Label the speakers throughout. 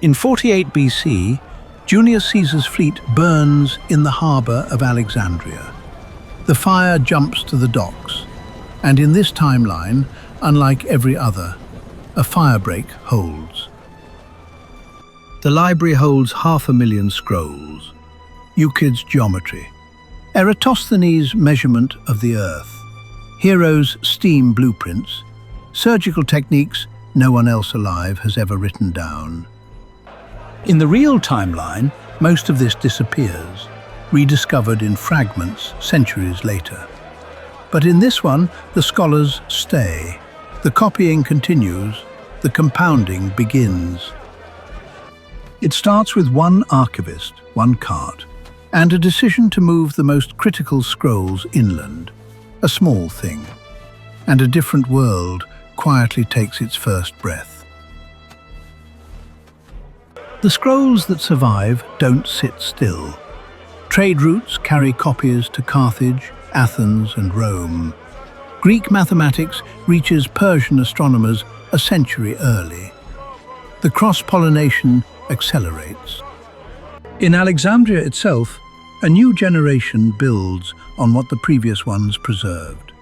Speaker 1: In 48 BC, Julius Caesar's fleet burns in the harbour of Alexandria. The fire jumps to the docks, and in this timeline, unlike every other, a firebreak holds. The library holds 500,000 scrolls, Euclid's geometry, Eratosthenes' measurement of the Earth, Hero's steam blueprints, surgical techniques no one else alive has ever written down. In the real timeline, most of this disappears, rediscovered in fragments centuries later. But in this one, the scholars stay. The copying continues, the compounding begins. It starts with one archivist, one cart, and a decision to move the most critical scrolls inland. A small thing. And a different world quietly takes its first breath. The scrolls that survive don't sit still. Trade routes carry copies to Carthage, Athens, and Rome. Greek mathematics reaches Persian astronomers a century early. The cross-pollination accelerates. In Alexandria itself, a new generation builds on what the previous ones preserved.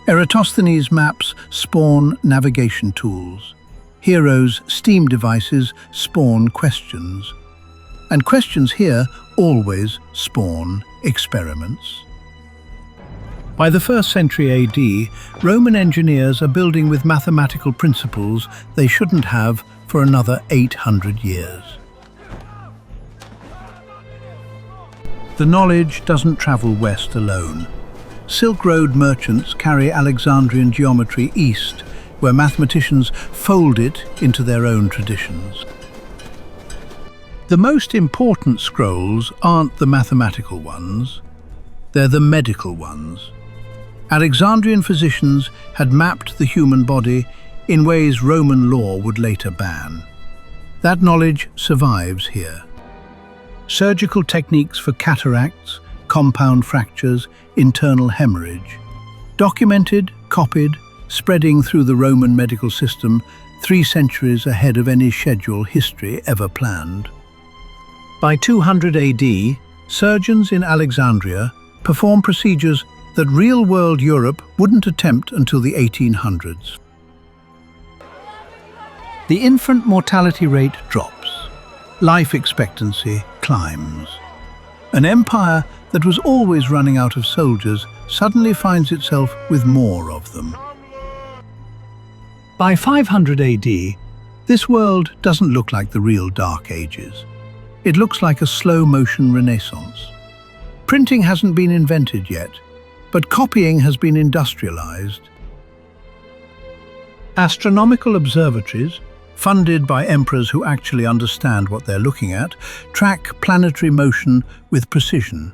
Speaker 1: Eratosthenes' maps spawn navigation tools. Hero's steam devices spawn questions. And questions here always spawn experiments. By the 1st century AD, Roman engineers are building with mathematical principles they shouldn't have for another 800 years. The knowledge doesn't travel west alone. Silk Road merchants carry Alexandrian geometry east, where mathematicians fold it into their own traditions. The most important scrolls aren't the mathematical ones, they're the medical ones. Alexandrian physicians had mapped the human body in ways Roman law would later ban. That knowledge survives here. Surgical techniques for cataracts, compound fractures, internal hemorrhage. Documented, copied, spreading through the Roman medical system 3 centuries ahead of any schedule history ever planned. By 200 AD, surgeons in Alexandria perform procedures that real-world Europe wouldn't attempt until the 1800s. The infant mortality rate drops. Life expectancy climbs. An empire that was always running out of soldiers suddenly finds itself with more of them. By 500 AD, this world doesn't look like the real Dark Ages. It looks like a slow-motion renaissance. Printing hasn't been invented yet, but copying has been industrialized. Astronomical observatories, funded by emperors who actually understand what they're looking at, track planetary motion with precision.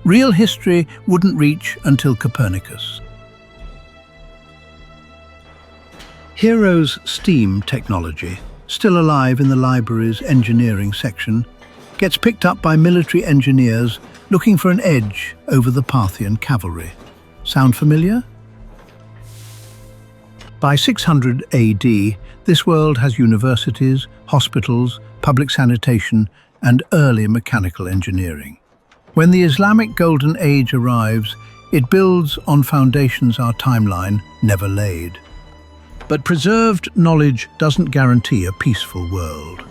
Speaker 1: Real history wouldn't reach until Copernicus. Hero's steam technology, still alive in the library's engineering section, gets picked up by military engineers looking for an edge over the Parthian cavalry. Sound familiar? By 600 AD, this world has universities, hospitals, public sanitation, and early mechanical engineering. When the Islamic Golden Age arrives, it builds on foundations our timeline never laid. But preserved knowledge doesn't guarantee a peaceful world.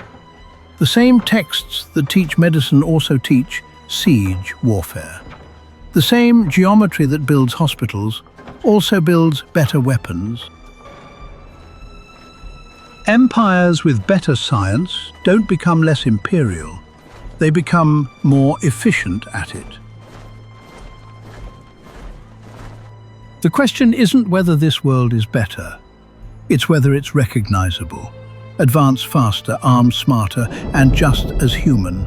Speaker 1: The same texts that teach medicine also teach siege warfare. The same geometry that builds hospitals also builds better weapons. Empires with better science don't become less imperial. They become more efficient at it. The question isn't whether this world is better. It's whether it's recognizable, advance faster, arm smarter, and just as human.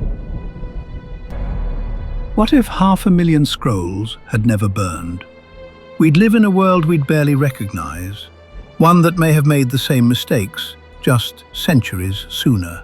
Speaker 1: What if 500,000 scrolls had never burned? We'd live in a world we'd barely recognize, one that may have made the same mistakes, just centuries sooner.